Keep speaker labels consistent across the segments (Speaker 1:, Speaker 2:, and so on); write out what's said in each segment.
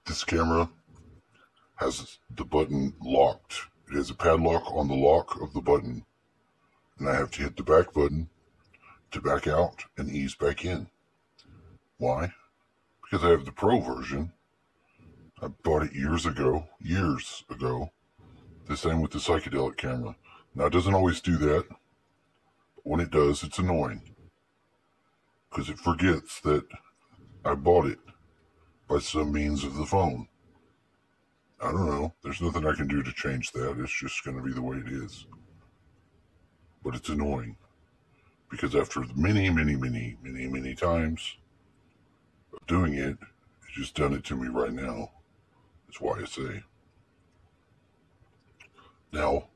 Speaker 1: This camera has the button locked. It has a padlock on the lock of the button, and I have to hit the back button to back out and ease back in. Why? Because I have the Pro version. I bought it years ago. The same with the psychedelic camera. Now, it doesn't always do that. But when it does, it's annoying. Because it forgets that I bought it by some means of the phone. I don't know. There's nothing I can do to change that. It's just going to be the way it is. But it's annoying. Because after many times of doing it, it's just done it to me right now. That's why I say. Now,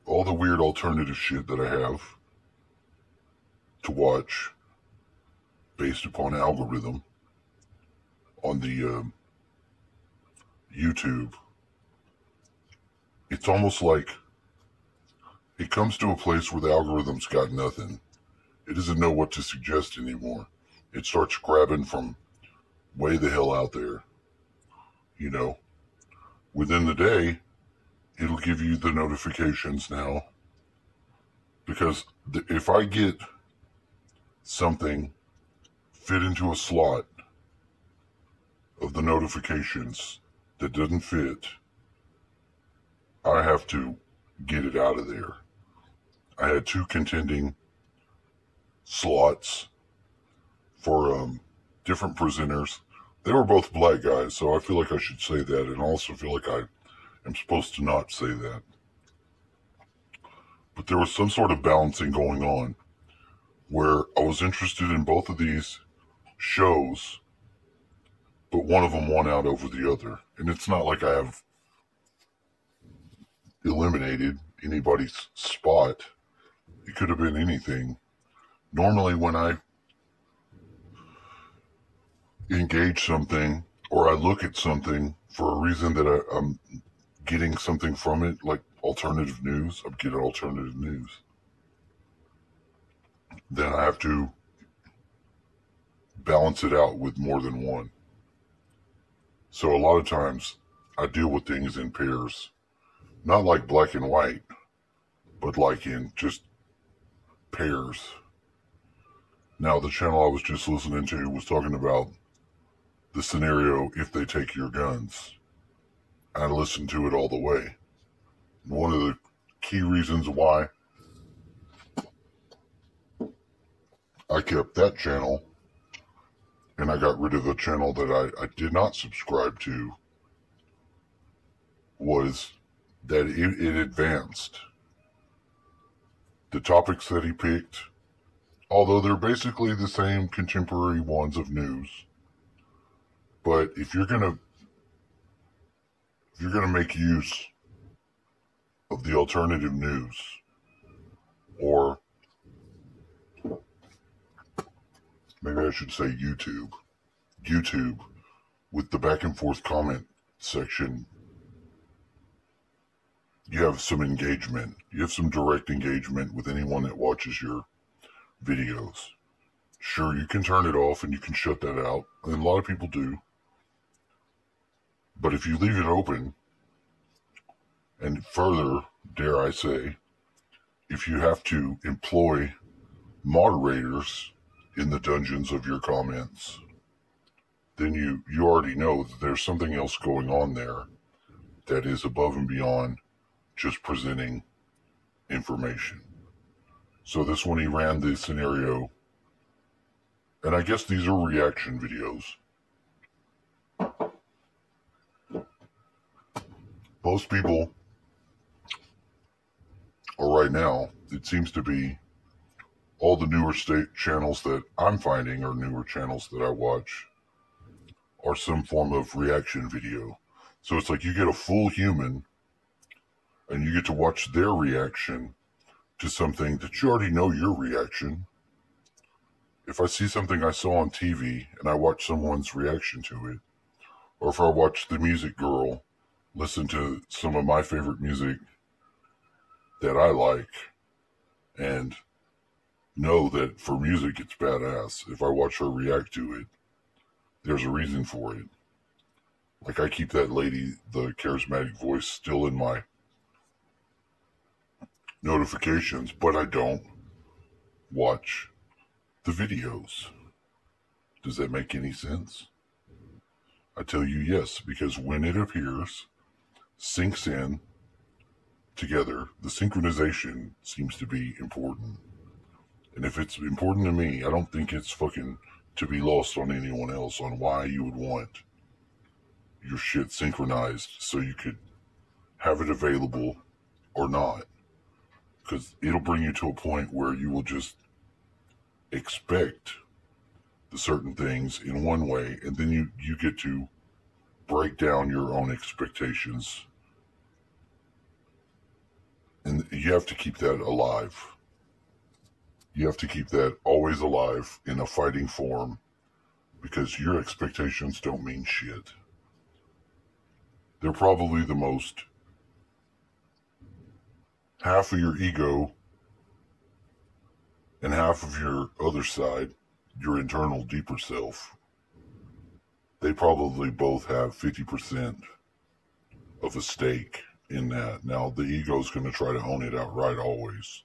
Speaker 1: all the weird alternative shit that I have to watch based upon algorithm on the YouTube, it's almost like it comes to a place where the algorithm's got nothing. It doesn't know what to suggest anymore. It starts grabbing from way the hell out there. You know, within the day, it'll give you the notifications now. Because if I get something fit into a slot of the notifications that doesn't fit, I have to get it out of there. I had two contending slots for different presenters. They were both black guys, so I feel like I should say that, and I also feel like I am supposed to not say that. But there was some sort of balancing going on where I was interested in both of these shows, but one of them won out over the other. And it's not like I have eliminated anybody's spot. It could have been anything. Normally when I engage something or I look at something for a reason that I'm getting something from it, like alternative news, I'm getting alternative news, then I have to balance it out with more than one. So a lot of times I deal with things in pairs, not like black and white, but like in just pairs. Now, the channel I was just listening to was talking about the scenario if they take your guns. I listened to it all the way. One of the key reasons why I kept that channel and I got rid of the channel that I did not subscribe to was that it advanced. The topics that he picked, although they're basically the same contemporary ones of news, but if you're gonna make use of the alternative news, or maybe I should say YouTube with the back and forth comment section, you have some engagement. You have some direct engagement with anyone that watches your videos. Sure, you can turn it off and you can shut that out, and a lot of people do. But if you leave it open, and further, dare I say, if you have to employ moderators in the dungeons of your comments, then you already know that there's something else going on there that is above and beyond just presenting information. So this one, he ran the scenario, and I guess these are reaction videos. Most people, or right now, it seems to be all the newer state channels that I'm finding, or newer channels that I watch, are some form of reaction video. So it's like you get a full human and you get to watch their reaction to something that you already know your reaction. If I see something I saw on TV and I watch someone's reaction to it, or if I watch The Music Girl listen to some of my favorite music that I like and know that for music it's badass, if I watch her react to it, there's a reason for it. Like, I keep that lady, the charismatic voice, still in my notifications, but I don't watch the videos. Does that make any sense? I tell you yes, because when it appears, syncs in together, the synchronization seems to be important. And if it's important to me, I don't think it's fucking to be lost on anyone else on why you would want your shit synchronized so you could have it available or not. Because it'll bring you to a point where you will just expect the certain things in one way, and then you get to break down your own expectations. And you have to keep that alive. You have to keep that always alive in a fighting form because your expectations don't mean shit. They're probably the most half of your ego and half of your other side, your internal deeper self. They probably both have 50% of a stake in that. Now, the ego's going to try to own it outright always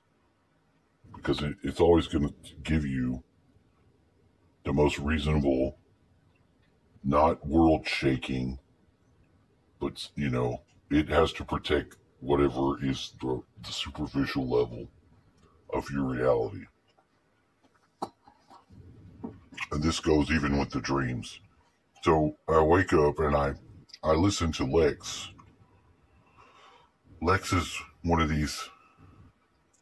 Speaker 1: because it's always going to give you the most reasonable, not world shaking, but, it has to protect whatever is the superficial level of your reality. And this goes even with the dreams. So I wake up and I listen to Lex. Lex is one of these,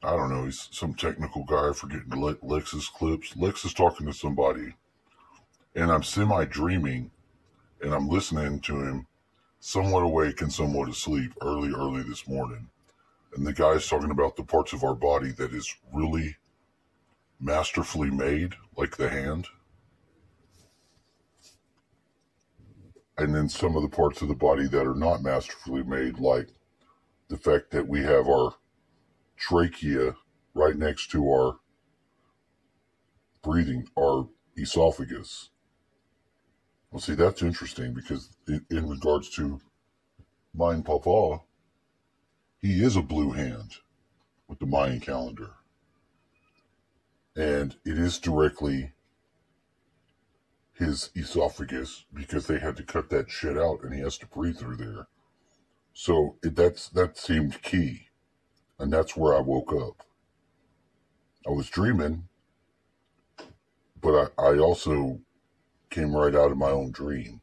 Speaker 1: I don't know, he's some technical guy, forgetting Lex's clips. Lex is talking to somebody, and I'm semi-dreaming, and I'm listening to him, somewhat awake and somewhat asleep, early this morning. And the guy's talking about the parts of our body that is really masterfully made, like the hand. And then some of the parts of the body that are not masterfully made, like the fact that we have our trachea right next to our breathing, our esophagus. Well, see, that's interesting because in regards to mine Papa, he is a blue hand with the Mayan calendar. And it is directly his esophagus because they had to cut that shit out and he has to breathe through there. So that seemed key. And that's where I woke up. I was dreaming, but I also came right out of my own dream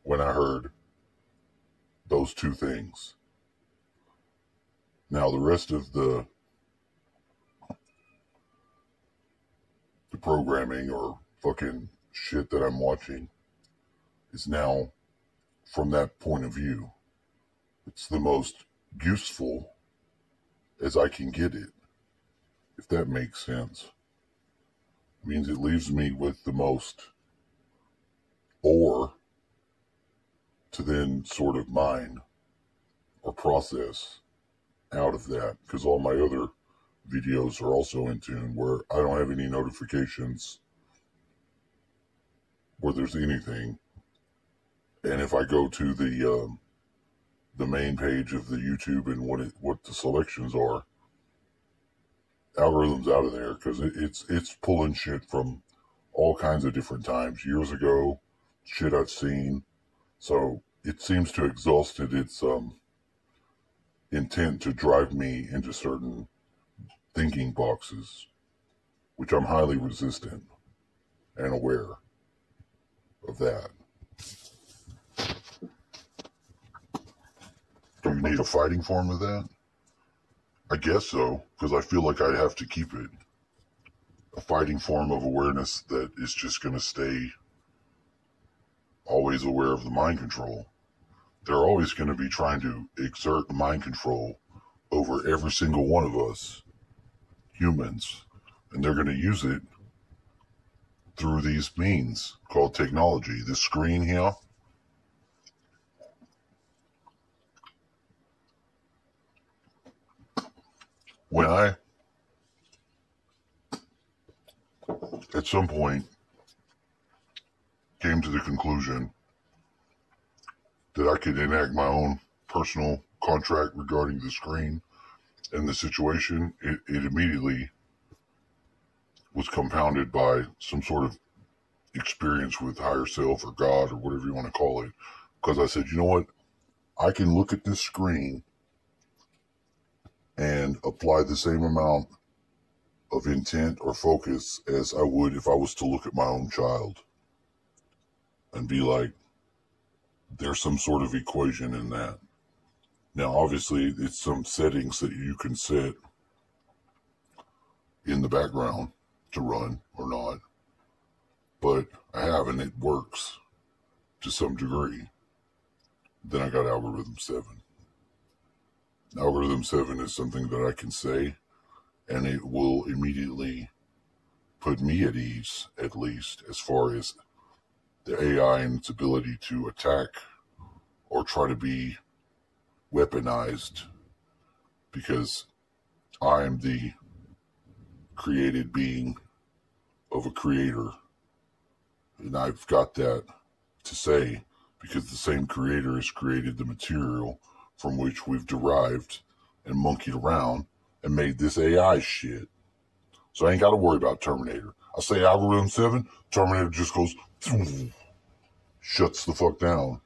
Speaker 1: when I heard those two things. Now, the rest of the programming or fucking shit that I'm watching is now from that point of view. It's the most useful as I can get it, if that makes sense. It means it leaves me with the most ore to then sort of mine or process out of that, because all my other videos are also in tune where I don't have any notifications where there's anything. And if I go to the main page of the YouTube and what the selections are, algorithm's out of there because it's pulling shit from all kinds of different times, years ago, shit I've seen. So it seems to have exhausted its intent to drive me into certain thinking boxes, which I'm highly resistant and aware of that. Do you need a fighting form of that? I guess so, because I feel like I have to keep it. A fighting form of awareness that is just going to stay always aware of the mind control. They're always going to be trying to exert mind control over every single one of us humans, and they're going to use it through these means called technology. This screen here, when I at some point came to the conclusion that I could enact my own personal contract regarding the screen and the situation, it immediately was compounded by some sort of experience with higher self or God or whatever you want to call it. Because I said, you know what? I can look at this screen and apply the same amount of intent or focus as I would if I was to look at my own child and be like, there's some sort of equation in that. Now, obviously, it's some settings that you can set in the background to run or not, but I have, and it works to some degree. Then I got algorithm 7. Algorithm 7 is something that I can say, and it will immediately put me at ease, at least, as far as the AI and its ability to attack or try to be weaponized, because I am the created being of a creator, and I've got that to say because the same creator has created the material from which we've derived and monkeyed around and made this AI shit. So I ain't got to worry about Terminator. I say algorithm 7, Terminator just goes, shuts the fuck down.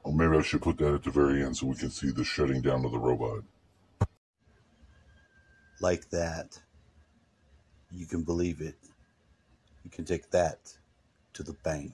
Speaker 1: Or maybe I should put that at the very end so we can see the shutting down of the robot.
Speaker 2: Like that. You can believe it. You can take that to the bank.